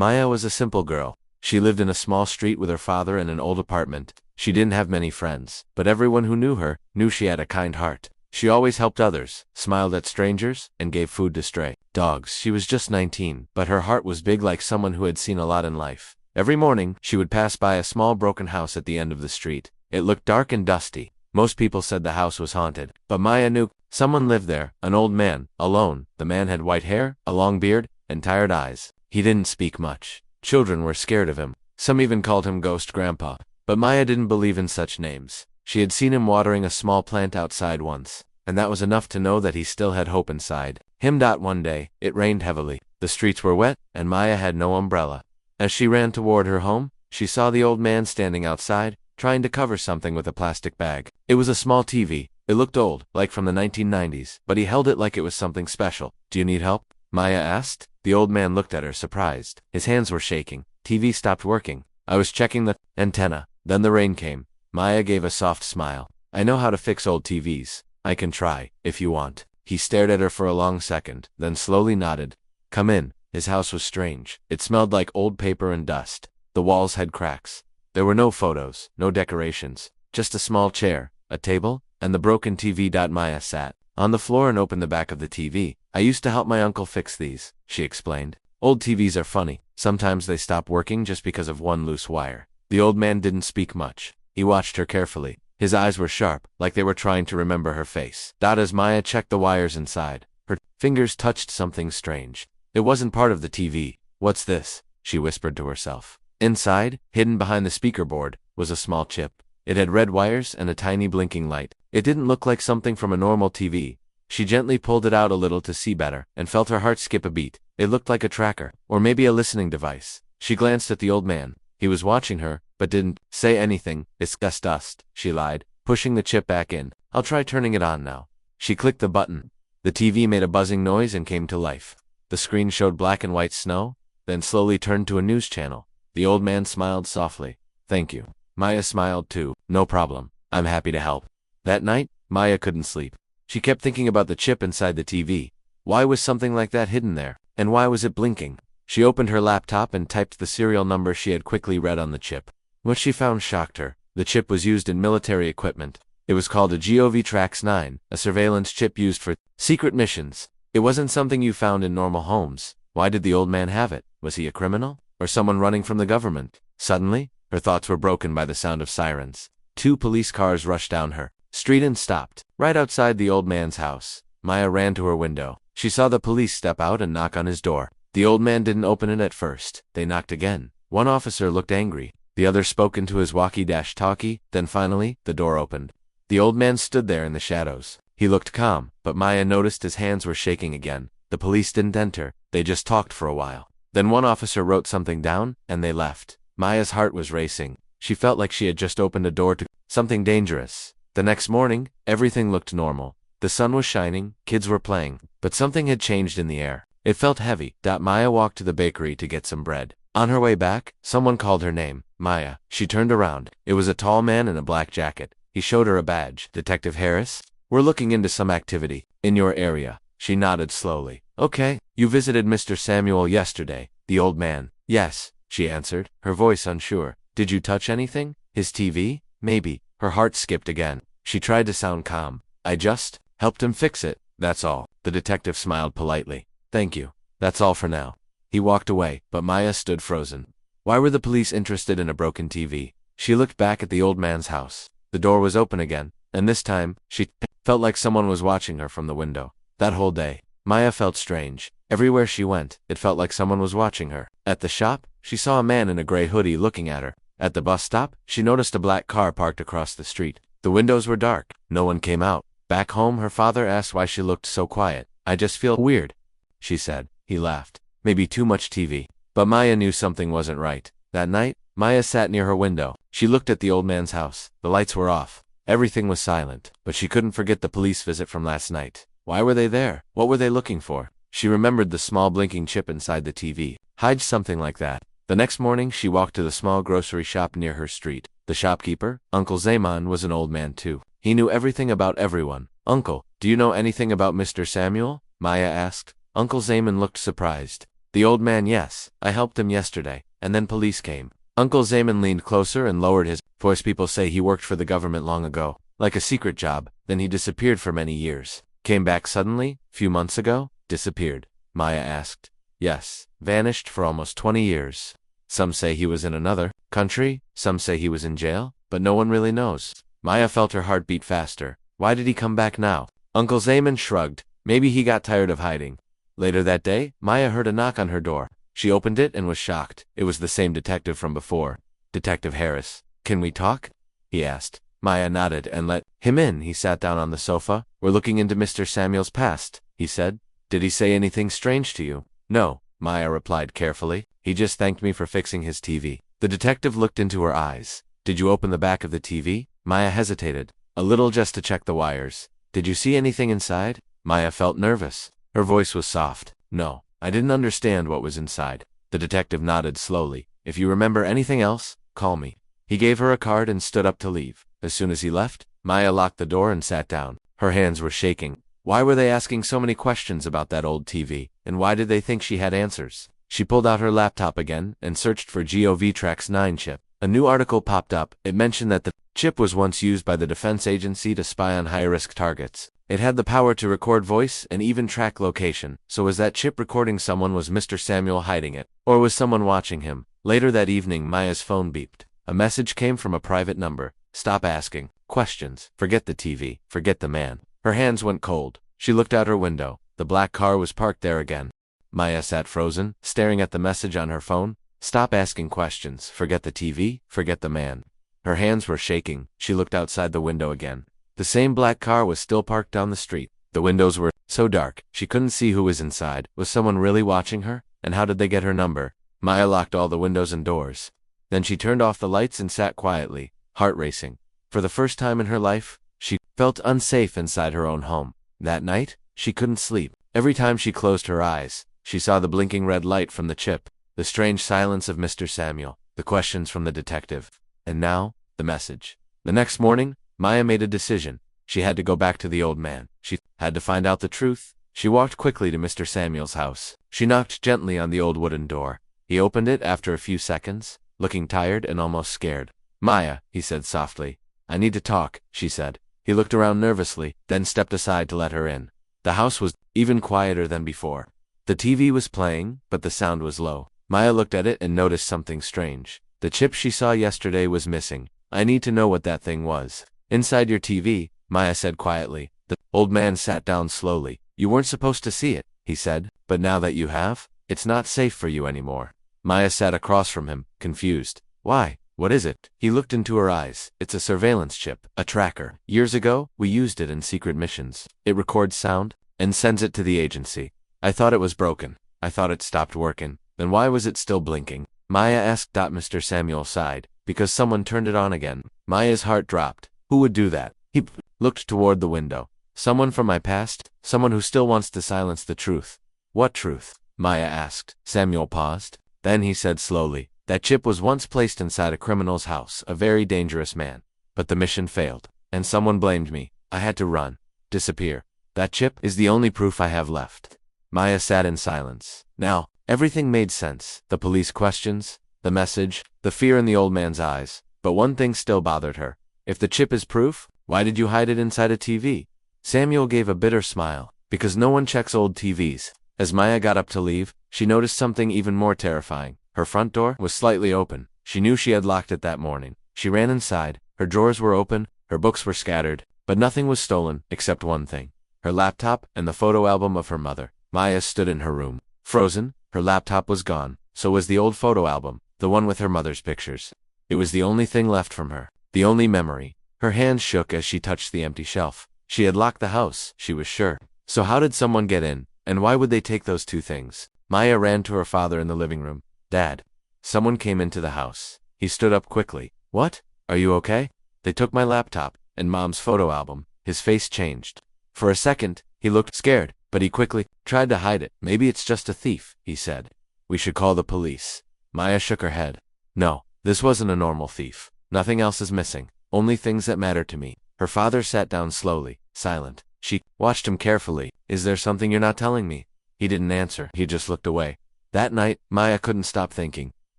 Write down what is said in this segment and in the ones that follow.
Maya was a simple girl. She lived in a small street with her father in an old apartment. She didn't have many friends, but everyone who knew her knew she had a kind heart. She always helped others, smiled at strangers, and gave food to stray dogs. She was just 19, but her heart was big, like someone who had seen a lot in life. Every morning, she would pass by a small broken house at the end of the street. It looked dark and dusty. Most people said the house was haunted, but Maya knew someone lived there, an old man, alone. The man had white hair, a long beard, and tired eyes. He didn't speak much. Children were scared of him. Some even called him Ghost Grandpa. But Maya didn't believe in such names. She had seen him watering a small plant outside once, and that was enough to know that he still had hope inside him. One day, it rained heavily. The streets were wet, and Maya had no umbrella. As she ran toward her home, she saw the old man standing outside, trying to cover something with a plastic bag. It was a small TV. It looked old, like from the 1990s, but he held it like it was something special. "Do you need help?" Maya asked. The old man looked at her, surprised. His hands were shaking. "TV stopped working. I was checking the antenna. Then the rain came." Maya gave a soft smile. "I know how to fix old TVs. I can try, if you want." He stared at her for a long second, then slowly nodded. "Come in." His house was strange. It smelled like old paper and dust. The walls had cracks. There were no photos, no decorations, just a small chair, a table, and the broken TV. Maya sat on the floor and opened the back of the TV. "I used to help my uncle fix these," she explained. "Old TVs are funny. Sometimes they stop working just because of one loose wire." The old man didn't speak much. He watched her carefully. His eyes were sharp, like they were trying to remember her face. As Maya checked the wires inside, her fingers touched something strange. It wasn't part of the TV. "What's this?" she whispered to herself. Inside, hidden behind the speaker board, was a small chip. It had red wires and a tiny blinking light. It didn't look like something from a normal TV. She gently pulled it out a little to see better, and felt her heart skip a beat. It looked like a tracker, or maybe a listening device. She glanced at the old man. He was watching her, but didn't say anything. "It's just dust," she lied, pushing the chip back in. "I'll try turning it on now." She clicked the button. The TV made a buzzing noise and came to life. The screen showed black and white snow, then slowly turned to a news channel. The old man smiled softly. "Thank you." Maya smiled too. "No problem. I'm happy to help." That night, Maya couldn't sleep. She kept thinking about the chip inside the TV. Why was something like that hidden there? And why was it blinking? She opened her laptop and typed the serial number she had quickly read on the chip. What she found shocked her. The chip was used in military equipment. It was called a GOV-TRAX-9, a surveillance chip used for secret missions. It wasn't something you found in normal homes. Why did the old man have it? Was he a criminal? Or someone running from the government? Suddenly, her thoughts were broken by the sound of sirens. 2 police cars rushed down her street and stopped right outside the old man's house. Maya ran to her window. She saw the police step out and knock on his door. The old man didn't open it at first. They knocked again. One officer looked angry. The other spoke into his walkie-talkie. Then finally, the door opened. The old man stood there in the shadows. He looked calm, but Maya noticed his hands were shaking again. The police didn't enter. They just talked for a while. Then one officer wrote something down, and they left. Maya's heart was racing. She felt like she had just opened a door to something dangerous. The next morning, everything looked normal. The sun was shining, kids were playing, but something had changed in the air. It felt heavy. Maya walked to the bakery to get some bread. On her way back, someone called her name. Maya. She turned around. It was a tall man in a black jacket. He showed her a badge. "Detective Harris? We're looking into some activity in your area." She nodded slowly. "Okay. You visited Mr. Samuel yesterday." The old man. "Yes," she answered, her voice unsure. "Did you touch anything? His TV? Maybe." Her heart skipped again. She tried to sound calm. "I just helped him fix it. That's all." The detective smiled politely. "Thank you. That's all for now." He walked away, but Maya stood frozen. Why were the police interested in a broken TV? She looked back at the old man's house. The door was open again, and this time, she felt like someone was watching her from the window. That whole day, Maya felt strange. Everywhere she went, it felt like someone was watching her. At the shop, she saw a man in a gray hoodie looking at her. At the bus stop, she noticed a black car parked across the street. The windows were dark. No one came out. Back home, her father asked why she looked so quiet. "I just feel weird," she said. He laughed. "Maybe too much TV." But Maya knew something wasn't right. That night, Maya sat near her window. She looked at the old man's house. The lights were off. Everything was silent. But she couldn't forget the police visit from last night. Why were they there? What were they looking for? She remembered the small blinking chip inside the TV. Hide something like that. The next morning, she walked to the small grocery shop near her street. The shopkeeper, Uncle Zaman, was an old man too. He knew everything about everyone. "Uncle, do you know anything about Mr. Samuel?" Maya asked. Uncle Zaman looked surprised. The old man, yes. I helped him yesterday, and then police came. Uncle Zaman leaned closer and lowered his voice. People say he worked for the government long ago, like a secret job, then he disappeared for many years. Came back suddenly, few months ago? Disappeared? Maya asked. Yes, vanished for almost 20 years. Some say he was in another country, some say he was in jail, but no one really knows. Maya felt her heart beat faster. Why did he come back now? Uncle Zaman shrugged. Maybe he got tired of hiding. Later that day, Maya heard a knock on her door. She opened it and was shocked. It was the same detective from before. Detective Harris. Can we talk? He asked. Maya nodded and let him in. He sat down on the sofa. We're looking into Mr. Samuel's past, he said. Did he say anything strange to you? No, Maya replied carefully. He just thanked me for fixing his TV. The detective looked into her eyes. Did you open the back of the TV? Maya hesitated. A little, just to check the wires. Did you see anything inside? Maya felt nervous. Her voice was soft. No, I didn't understand what was inside. The detective nodded slowly. If you remember anything else, call me. He gave her a card and stood up to leave. As soon as he left, Maya locked the door and sat down. Her hands were shaking. Why were they asking so many questions about that old TV, and why did they think she had answers? She pulled out her laptop again and searched for GOV-Trax 9 chip. A new article popped up. It mentioned that the chip was once used by the defense agency to spy on high-risk targets. It had the power to record voice and even track location. So was that chip recording someone? Was Mr. Samuel hiding it? Or was someone watching him? Later that evening, Maya's phone beeped. A message came from a private number. Stop asking questions. Forget the TV. Forget the man. Her hands went cold. She looked out her window. The black car was parked there again. Maya sat frozen, staring at the message on her phone. Stop asking questions. Forget the TV. Forget the man. Her hands were shaking. She looked outside the window again. The same black car was still parked down the street. The windows were so dark, she couldn't see who was inside. Was someone really watching her? And how did they get her number? Maya locked all the windows and doors. Then she turned off the lights and sat quietly, heart racing. For the first time in her life, she felt unsafe inside her own home. That night, she couldn't sleep. Every time she closed her eyes, she saw the blinking red light from the chip, the strange silence of Mr. Samuel, the questions from the detective, and now, the message. The next morning, Maya made a decision. She had to go back to the old man. She had to find out the truth. She walked quickly to Mr. Samuel's house. She knocked gently on the old wooden door. He opened it after a few seconds, looking tired and almost scared. Maya, he said softly. I need to talk, she said. He looked around nervously, then stepped aside to let her in. The house was even quieter than before. The TV was playing, but the sound was low. Maya looked at it and noticed something strange. The chip she saw yesterday was missing. I need to know what that thing was. Inside your TV, Maya said quietly. The old man sat down slowly. You weren't supposed to see it, he said, but now that you have, it's not safe for you anymore. Maya sat across from him, confused. Why? What is it? He looked into her eyes. It's a surveillance chip, a tracker. Years ago, we used it in secret missions. It records sound and sends it to the agency. I thought it was broken. I thought it stopped working. Then why was it still blinking? Maya asked. Mr. Samuel sighed. Because someone turned it on again. Maya's heart dropped. Who would do that? He looked toward the window. Someone from my past? Someone who still wants to silence the truth. What truth? Maya asked. Samuel paused. Then he said slowly. That chip was once placed inside a criminal's house, a very dangerous man. But the mission failed. And someone blamed me. I had to run. Disappear. That chip is the only proof I have left. Maya sat in silence. Now, everything made sense. The police questions, the message, the fear in the old man's eyes. But one thing still bothered her. If the chip is proof, why did you hide it inside a TV? Samuel gave a bitter smile. Because no one checks old TVs. As Maya got up to leave, she noticed something even more terrifying. Her front door was slightly open. She knew she had locked it that morning. She ran inside. Her drawers were open, her books were scattered, but nothing was stolen except one thing. Her laptop and the photo album of her mother. Maya stood in her room. Frozen, her laptop was gone. So was the old photo album, the one with her mother's pictures. It was the only thing left from her. The only memory. Her hands shook as she touched the empty shelf. She had locked the house, she was sure. So how did someone get in, and why would they take those two things? Maya ran to her father in the living room. Dad. Someone came into the house. He stood up quickly. What? Are you okay? They took my laptop, and Mom's photo album. His face changed. For a second, he looked scared, but he quickly tried to hide it. Maybe it's just a thief, he said. We should call the police. Maya shook her head. No, this wasn't a normal thief. Nothing else is missing. Only things that matter to me. Her father sat down slowly, silent. She watched him carefully. Is there something you're not telling me? He didn't answer. He just looked away. That night, Maya couldn't stop thinking.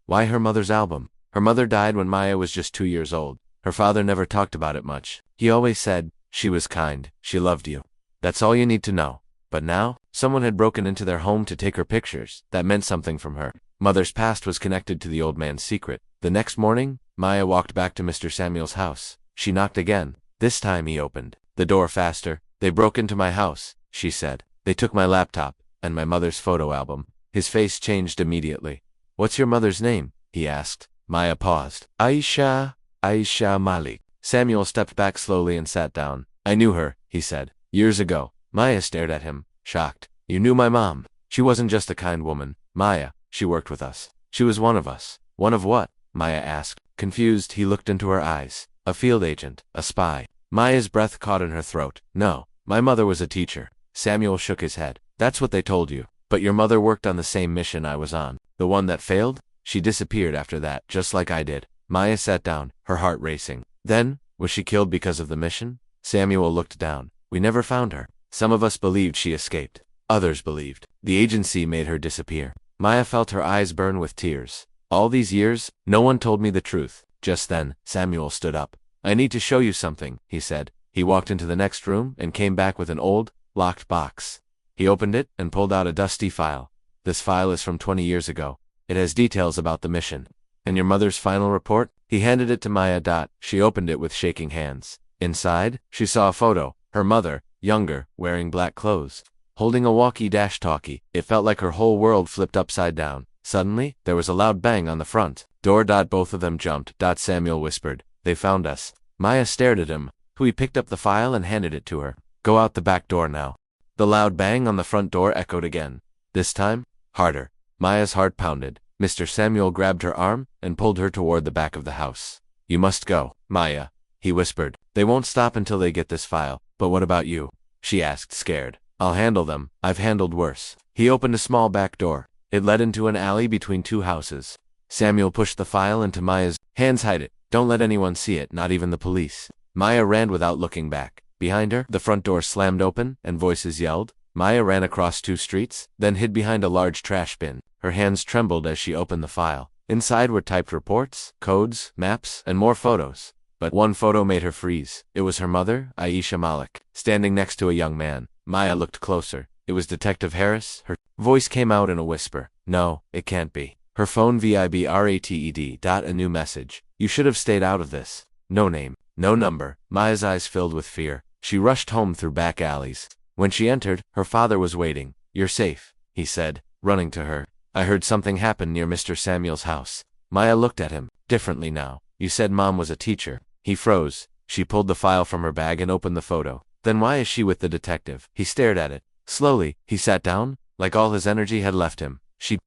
Why her mother's album? Her mother died when Maya was just 2 years old. Her father never talked about it much. He always said, she was kind, she loved you. That's all you need to know. But now, someone had broken into their home to take her pictures. That meant something from her. Mother's past was connected to the old man's secret. The next morning, Maya walked back to Mr. Samuel's house. She knocked again. This time he opened the door faster. They broke into my house, she said. They took my laptop and my mother's photo album. His face changed immediately. What's your mother's name? He asked. Maya paused. Aisha Malik. Samuel stepped back slowly and sat down. I knew her, he said. Years ago. Maya stared at him, shocked. You knew my mom. She wasn't just a kind woman, Maya. She worked with us. She was one of us. One of what? Maya asked. Confused, he looked into her eyes. A field agent. A spy. Maya's breath caught in her throat. No, my mother was a teacher. Samuel shook his head. That's what they told you. But your mother worked on the same mission I was on. The one that failed? She disappeared after that, just like I did. Maya sat down, her heart racing. Then, was she killed because of the mission? Samuel looked down. We never found her. Some of us believed she escaped. Others believed the agency made her disappear. Maya felt her eyes burn with tears. All these years, no one told me the truth. Just then, Samuel stood up. I need to show you something, he said. He walked into the next room and came back with an old, locked box. He opened it and pulled out a dusty file. This file is from 20 years ago. It has details about the mission. And your mother's final report? He handed it to Maya. She opened it with shaking hands. Inside, she saw a photo. Her mother, younger, wearing black clothes, holding a walkie-talkie. It felt like her whole world flipped upside down. Suddenly, there was a loud bang on the front door. Both of them jumped. Samuel whispered. They found us. Maya stared at him. He picked up the file and handed it to her. Go out the back door now. The loud bang on the front door echoed again. This time, harder. Maya's heart pounded. Mr. Samuel grabbed her arm and pulled her toward the back of the house. You must go, Maya, he whispered. They won't stop until they get this file. But what about you? She asked, scared. I'll handle them. I've handled worse. He opened a small back door. It led into an alley between two houses. Samuel pushed the file into Maya's hands. Hide it. Don't let anyone see it, not even the police. Maya ran without looking back. Behind her, the front door slammed open, and voices yelled. Maya ran across 2 streets, then hid behind a large trash bin. Her hands trembled as she opened the file. Inside were typed reports, codes, maps, and more photos. But one photo made her freeze. It was her mother, Aisha Malik, standing next to a young man. Maya looked closer. It was Detective Harris. Her voice came out in a whisper. No, it can't be. Her phone vibrated. A new message. You should have stayed out of this. No name. No number. Maya's eyes filled with fear. She rushed home through back alleys. When she entered, her father was waiting. You're safe, he said, running to her. I heard something happen near Mr. Samuel's house. Maya looked at him, differently now. You said Mom was a teacher. He froze. She pulled the file from her bag and opened the photo. Then why is she with the detective? He stared at it. Slowly, he sat down, like all his energy had left him. She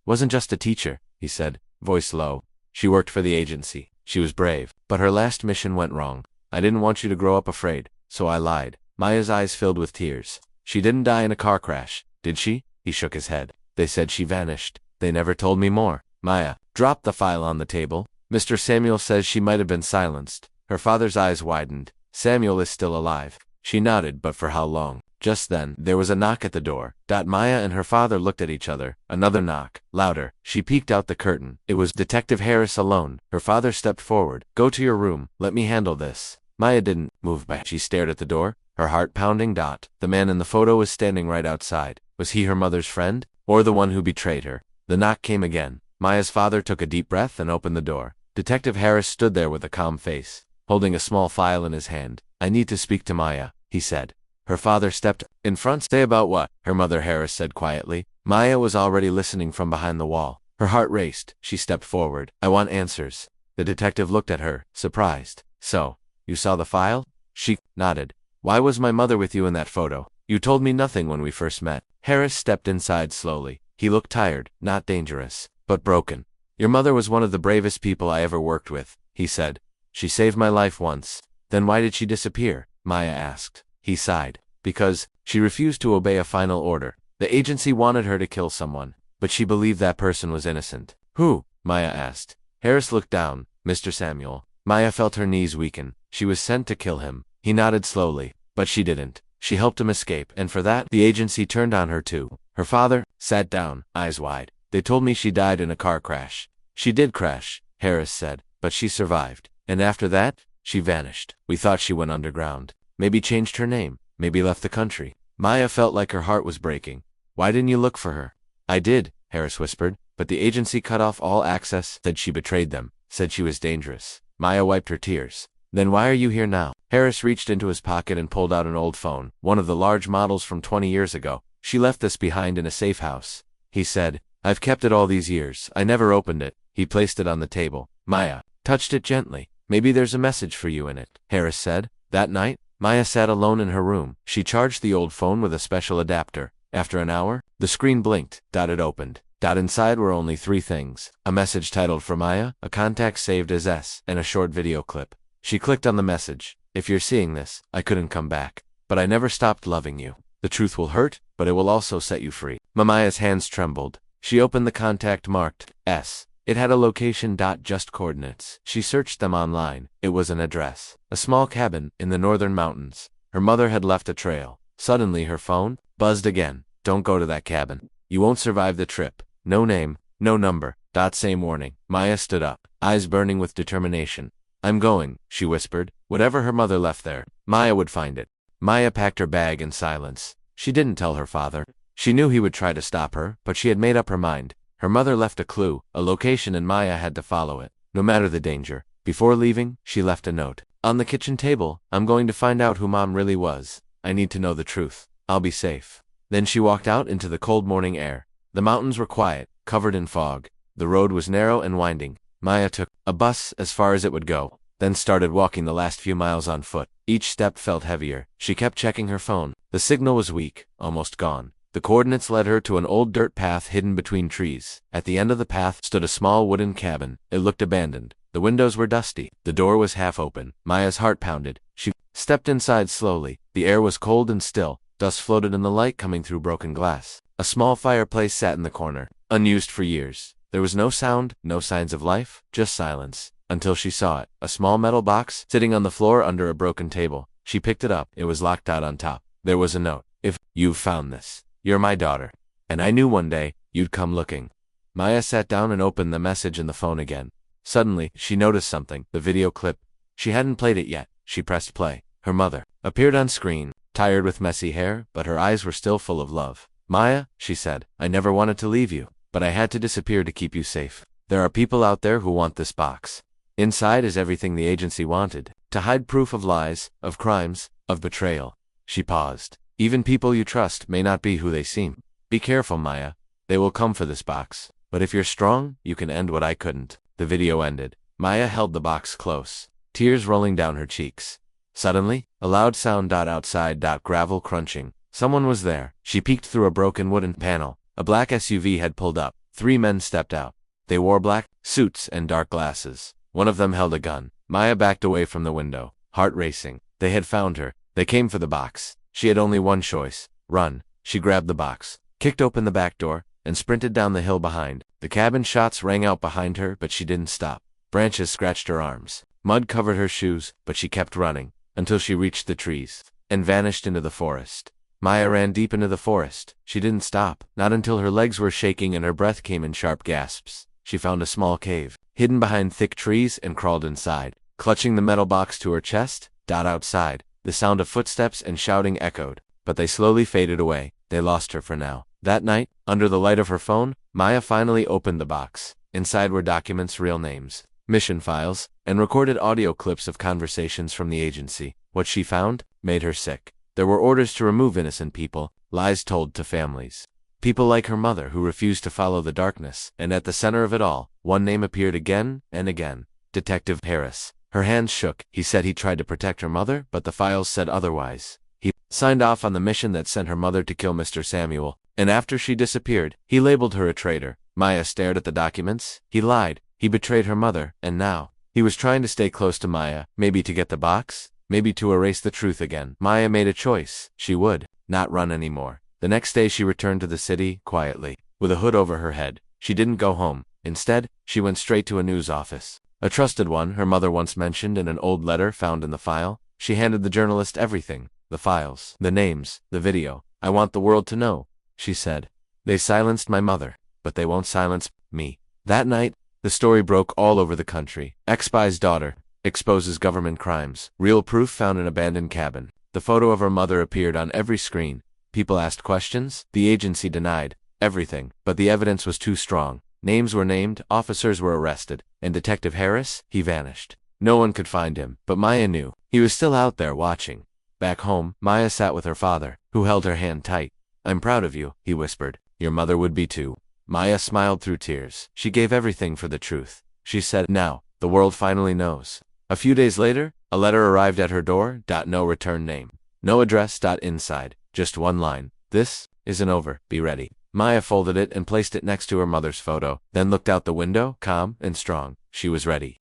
wasn't just a teacher, he said, voice low. She worked for the agency. She was brave. But her last mission went wrong. I didn't want you to grow up afraid, so I lied. Maya's eyes filled with tears. She didn't die in a car crash, did she? He shook his head. They said she vanished. They never told me more. Maya dropped the file on the table. Mr. Samuel says she might have been silenced. Her father's eyes widened. Samuel is still alive. She nodded, but for how long? Just then, there was a knock at the door. Maya and her father looked at each other. Another knock. Louder. She peeked out the curtain. It was Detective Harris alone. Her father stepped forward. Go to your room. Let me handle this. Maya didn't move back. She stared at the door, her heart pounding. The man in the photo was standing right outside. Was he her mother's friend? Or the one who betrayed her? The knock came again. Maya's father took a deep breath and opened the door. Detective Harris stood there with a calm face, holding a small file in his hand. I need to speak to Maya, he said. Her father stepped in front. Say about what? Her mother, Harris said quietly. Maya was already listening from behind the wall. Her heart raced. She stepped forward. I want answers. The detective looked at her, surprised. So, you saw the file? She nodded. Why was my mother with you in that photo? You told me nothing when we first met. Harris stepped inside slowly. He looked tired, not dangerous, but broken. Your mother was one of the bravest people I ever worked with, he said. She saved my life once. Then why did she disappear? Maya asked. He sighed. Because she refused to obey a final order. The agency wanted her to kill someone, but she believed that person was innocent. Who? Maya asked. Harris looked down. Mr. Samuel. Maya felt her knees weaken. She was sent to kill him. He nodded slowly, but she didn't. She helped him escape, and for that, the agency turned on her too. Her father sat down, eyes wide. They told me she died in a car crash. She did crash, Harris said, but she survived. And after that, she vanished. We thought she went underground. Maybe changed her name. Maybe left the country. Maya felt like her heart was breaking. Why didn't you look for her? I did, Harris whispered, but the agency cut off all access, said she betrayed them, said she was dangerous. Maya wiped her tears. Then why are you here now? Harris reached into his pocket and pulled out an old phone, one of the large models from 20 years ago. She left this behind in a safe house. He said, I've kept it all these years. I never opened it. He placed it on the table. Maya touched it gently. Maybe there's a message for you in it, Harris said. That night, Maya sat alone in her room. She charged the old phone with a special adapter. After an hour, the screen blinked. It opened. Inside were only 3 things. A message titled for Maya, a contact saved as S, and a short video clip. She clicked on the message. If you're seeing this, I couldn't come back. But I never stopped loving you. The truth will hurt, but it will also set you free. Maya's hands trembled. She opened the contact marked S. It had a location. Just coordinates. She searched them online. It was an address. A small cabin in the northern mountains. Her mother had left a trail. Suddenly her phone buzzed again. Don't go to that cabin. You won't survive the trip. No name, no number. Same warning. Maya stood up, eyes burning with determination. I'm going, she whispered. Whatever her mother left there, Maya would find it. Maya packed her bag in silence. She didn't tell her father. She knew he would try to stop her, but she had made up her mind. Her mother left a clue, a location, and Maya had to follow it, no matter the danger. Before leaving, she left a note. On the kitchen table, I'm going to find out who Mom really was. I need to know the truth. I'll be safe. Then she walked out into the cold morning air. The mountains were quiet, covered in fog. The road was narrow and winding. Maya took a bus as far as it would go, then started walking the last few miles on foot. Each step felt heavier. She kept checking her phone. The signal was weak, almost gone. The coordinates led her to an old dirt path hidden between trees. At the end of the path stood a small wooden cabin. It looked abandoned. The windows were dusty. The door was half open. Maya's heart pounded. She stepped inside slowly. The air was cold and still. Dust floated in the light coming through broken glass. A small fireplace sat in the corner, unused for years. There was no sound, no signs of life, just silence. Until she saw it, a small metal box sitting on the floor under a broken table. She picked it up. It was locked out on top. There was a note. If you've found this, you're my daughter. And I knew one day you'd come looking. Maya sat down and opened the message in the phone again. Suddenly, she noticed something, the video clip. She hadn't played it yet. She pressed play. Her mother appeared on screen, tired with messy hair, but her eyes were still full of love. Maya, she said, I never wanted to leave you, but I had to disappear to keep you safe. There are people out there who want this box. Inside is everything the agency wanted, to hide proof of lies, of crimes, of betrayal. She paused. Even people you trust may not be who they seem. Be careful, Maya. They will come for this box. But if you're strong, you can end what I couldn't. The video ended. Maya held the box close, tears rolling down her cheeks. Suddenly, a loud sound. Outside. Gravel crunching. Someone was there. She peeked through a broken wooden panel. A black SUV had pulled up. 3 men stepped out. They wore black suits and dark glasses. One of them held a gun. Maya backed away from the window, heart racing. They had found her. They came for the box. She had only one choice. Run. She grabbed the box, kicked open the back door, and sprinted down the hill behind. The cabin shots rang out behind her, but she didn't stop. Branches scratched her arms. Mud covered her shoes, but she kept running, until she reached the trees, and vanished into the forest. Maya ran deep into the forest. She didn't stop, not until her legs were shaking and her breath came in sharp gasps. She found a small cave, hidden behind thick trees, and crawled inside. Clutching the metal box to her chest, outside, the sound of footsteps and shouting echoed, but they slowly faded away. They lost her for now. That night, under the light of her phone, Maya finally opened the box. Inside were documents, real names, mission files, and recorded audio clips of conversations from the agency. What she found made her sick. There were orders to remove innocent people, lies told to families. People like her mother who refused to follow the darkness, and at the center of it all, one name appeared again and again. Detective Harris. Her hands shook. He said he tried to protect her mother, but the files said otherwise. He signed off on the mission that sent her mother to kill Mr. Samuel, and after she disappeared, he labeled her a traitor. Maya stared at the documents. He lied. He betrayed her mother, and now, he was trying to stay close to Maya, maybe to get the box, maybe to erase the truth again. Maya made a choice. She would not run anymore. The next day she returned to the city, quietly, with a hood over her head. She didn't go home. Instead, she went straight to a news office. A trusted one her mother once mentioned in an old letter found in the file. She handed the journalist everything. The files, the names, the video. I want the world to know, she said. They silenced my mother, but they won't silence me. That night, the story broke all over the country. Ex-spy's daughter exposes government crimes. Real proof found in abandoned cabin. The photo of her mother appeared on every screen. People asked questions. The agency denied everything, but the evidence was too strong. Names were named, officers were arrested, and Detective Harris, he vanished. No one could find him, but Maya knew. He was still out there watching. Back home, Maya sat with her father, who held her hand tight. "I'm proud of you," he whispered. "Your mother would be too." Maya smiled through tears. She gave everything for the truth. She said, "Now, the world finally knows." A few days later, a letter arrived at her door. No return name. No address. Inside, just one line. "This isn't over. Be ready." Maya folded it and placed it next to her mother's photo, then looked out the window, calm and strong. She was ready.